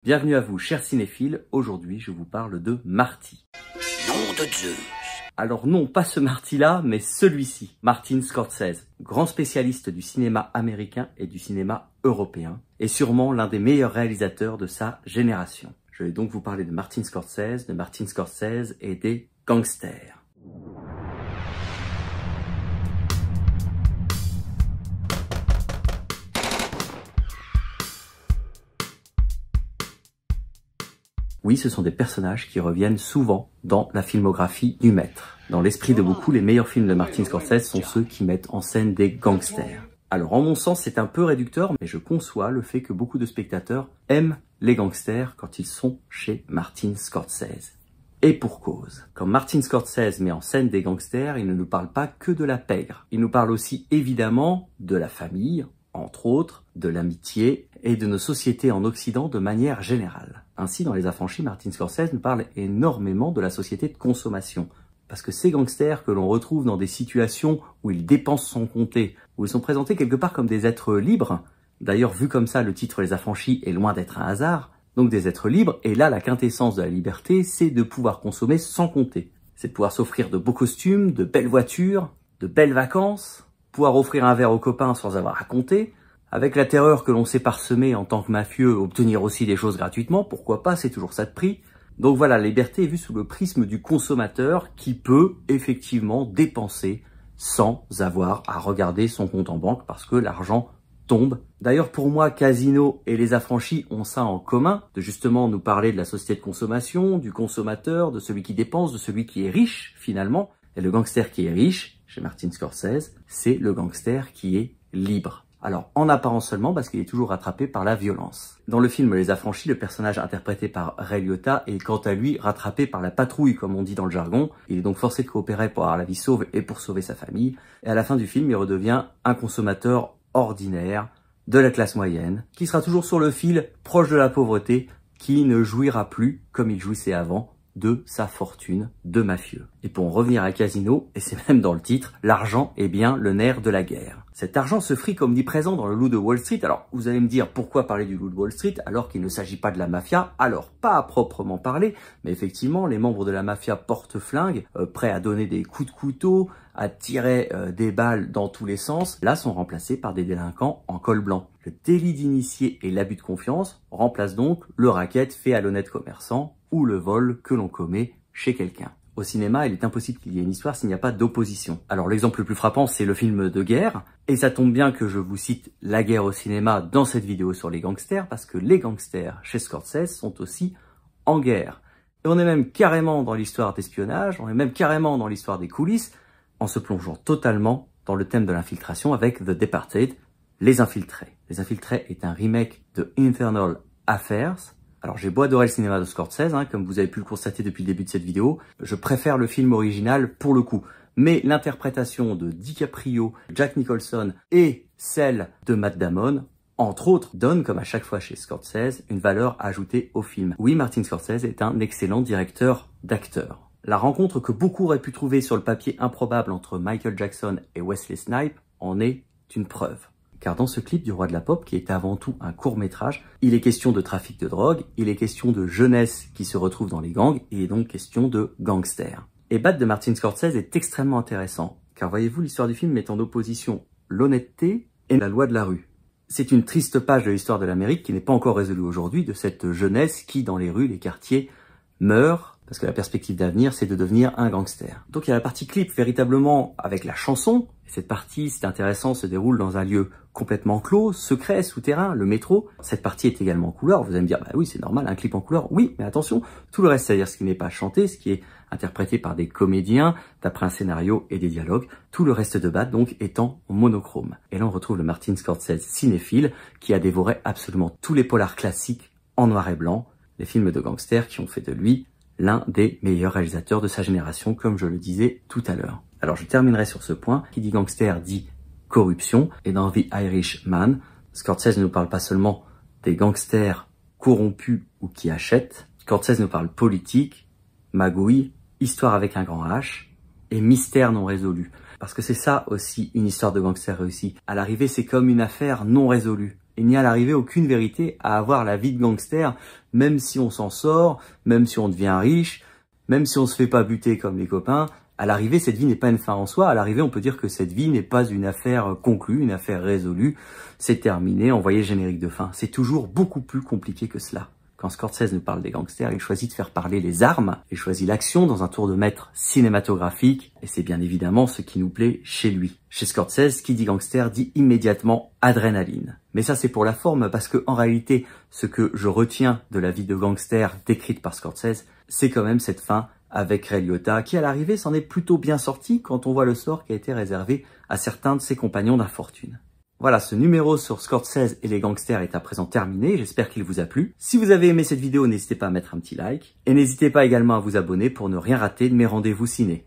Bienvenue à vous, chers cinéphiles. Aujourd'hui, je vous parle de Marty. Nom de Zeus. Alors non, pas ce Marty-là, mais celui-ci, Martin Scorsese, grand spécialiste du cinéma américain et du cinéma européen, et sûrement l'un des meilleurs réalisateurs de sa génération. Je vais donc vous parler de Martin Scorsese et des gangsters. Oui, ce sont des personnages qui reviennent souvent dans la filmographie du maître. Dans l'esprit de beaucoup, les meilleurs films de Martin Scorsese sont ceux qui mettent en scène des gangsters. Alors, en mon sens, c'est un peu réducteur, mais je conçois le fait que beaucoup de spectateurs aiment les gangsters quand ils sont chez Martin Scorsese. Et pour cause. Quand Martin Scorsese met en scène des gangsters, il ne nous parle pas que de la pègre. Il nous parle aussi, évidemment, de la famille, entre autres, de l'amitié et de nos sociétés en Occident de manière générale. Ainsi, dans Les Affranchis, Martin Scorsese nous parle énormément de la société de consommation. Parce que ces gangsters que l'on retrouve dans des situations où ils dépensent sans compter, où ils sont présentés quelque part comme des êtres libres, d'ailleurs vu comme ça, le titre Les Affranchis est loin d'être un hasard, donc des êtres libres, et là la quintessence de la liberté, c'est de pouvoir consommer sans compter. C'est de pouvoir s'offrir de beaux costumes, de belles voitures, de belles vacances, pouvoir offrir un verre aux copains sans avoir à compter, avec la terreur que l'on sait parsemer en tant que mafieux, obtenir aussi des choses gratuitement, pourquoi pas, c'est toujours ça de prix. Donc voilà, la liberté est vue sous le prisme du consommateur qui peut effectivement dépenser sans avoir à regarder son compte en banque parce que l'argent tombe. D'ailleurs pour moi, Casino et Les Affranchis ont ça en commun, de justement nous parler de la société de consommation, du consommateur, de celui qui dépense, de celui qui est riche finalement. Et le gangster qui est riche, chez Martin Scorsese, c'est le gangster qui est libre. Alors, en apparence seulement, parce qu'il est toujours rattrapé par la violence. Dans le film Les Affranchis, le personnage interprété par Ray Liotta est quant à lui rattrapé par la patrouille, comme on dit dans le jargon. Il est donc forcé de coopérer pour avoir la vie sauve et pour sauver sa famille. Et à la fin du film, il redevient un consommateur ordinaire, de la classe moyenne, qui sera toujours sur le fil, proche de la pauvreté, qui ne jouira plus, comme il jouissait avant, de sa fortune de mafieux. Et pour en revenir à Casino, et c'est même dans le titre, l'argent est bien le nerf de la guerre. Cet argent se fric omniprésent dans le Loup de Wall Street. Alors, vous allez me dire, pourquoi parler du Loup de Wall Street alors qu'il ne s'agit pas de la mafia? Alors, pas à proprement parler, mais effectivement, les membres de la mafia porte-flingues, prêts à donner des coups de couteau, à tirer des balles dans tous les sens, là sont remplacés par des délinquants en col blanc. Le délit d'initié et l'abus de confiance remplacent donc le racket fait à l'honnête commerçant ou le vol que l'on commet chez quelqu'un. Au cinéma, il est impossible qu'il y ait une histoire s'il n'y a pas d'opposition. Alors l'exemple le plus frappant, c'est le film de guerre, et ça tombe bien que je vous cite la guerre au cinéma dans cette vidéo sur les gangsters, parce que les gangsters chez Scorsese sont aussi en guerre. Et on est même carrément dans l'histoire d'espionnage, on est même carrément dans l'histoire des coulisses, en se plongeant totalement dans le thème de l'infiltration avec The Departed, Les Infiltrés. Les Infiltrés est un remake de Infernal Affairs. Alors j'ai beau adorer le cinéma de Scorsese, comme vous avez pu le constater depuis le début de cette vidéo, je préfère le film original pour le coup. Mais l'interprétation de DiCaprio, Jack Nicholson et celle de Matt Damon, entre autres, donne, comme à chaque fois chez Scorsese, une valeur ajoutée au film. Oui, Martin Scorsese est un excellent directeur d'acteurs. La rencontre que beaucoup auraient pu trouver sur le papier improbable entre Michael Jackson et Wesley Snipes en est une preuve. Car dans ce clip du Roi de la Pop, qui est avant tout un court-métrage, il est question de trafic de drogue, il est question de jeunesse qui se retrouve dans les gangs, et il est donc question de gangsters. Et Bad de Martin Scorsese est extrêmement intéressant, car voyez-vous, l'histoire du film met en opposition l'honnêteté et la loi de la rue. C'est une triste page de l'histoire de l'Amérique qui n'est pas encore résolue aujourd'hui, de cette jeunesse qui, dans les rues, les quartiers, meurt, parce que la perspective d'avenir, c'est de devenir un gangster. Donc il y a la partie clip, véritablement, avec la chanson. Et cette partie, c'est intéressant, se déroule dans un lieu complètement clos, secret, souterrain, le métro. Cette partie est également en couleur. Vous allez me dire, bah oui, c'est normal, un clip en couleur. Oui, mais attention, tout le reste, c'est-à-dire ce qui n'est pas chanté, ce qui est interprété par des comédiens, d'après un scénario et des dialogues, tout le reste de Bad, donc, étant en monochrome. Et là, on retrouve le Martin Scorsese cinéphile, qui a dévoré absolument tous les polars classiques en noir et blanc, les films de gangsters qui ont fait de lui l'un des meilleurs réalisateurs de sa génération, comme je le disais tout à l'heure. Alors je terminerai sur ce point, qui dit gangster dit corruption, et dans The Irishman, Scorsese ne nous parle pas seulement des gangsters corrompus ou qui achètent, Scorsese nous parle politique, magouille, histoire avec un grand H, et mystère non résolu. Parce que c'est ça aussi une histoire de gangster réussie. À l'arrivée, c'est comme une affaire non résolue. Il n'y a à l'arrivée aucune vérité à avoir la vie de gangster, même si on s'en sort, même si on devient riche, même si on se fait pas buter comme les copains. À l'arrivée, cette vie n'est pas une fin en soi. À l'arrivée, on peut dire que cette vie n'est pas une affaire conclue, une affaire résolue. C'est terminé, envoyez le générique de fin. C'est toujours beaucoup plus compliqué que cela. Quand Scorsese nous parle des gangsters, il choisit de faire parler les armes, il choisit l'action dans un tour de maître cinématographique, et c'est bien évidemment ce qui nous plaît chez lui. Chez Scorsese, qui dit gangster dit immédiatement adrénaline. Mais ça c'est pour la forme, parce que en réalité, ce que je retiens de la vie de gangster décrite par Scorsese, c'est quand même cette fin avec Ray Liotta, qui à l'arrivée s'en est plutôt bien sorti quand on voit le sort qui a été réservé à certains de ses compagnons d'infortune. Voilà, ce numéro sur Scorsese et les gangsters est à présent terminé, j'espère qu'il vous a plu. Si vous avez aimé cette vidéo, n'hésitez pas à mettre un petit like, et n'hésitez pas également à vous abonner pour ne rien rater de mes rendez-vous ciné.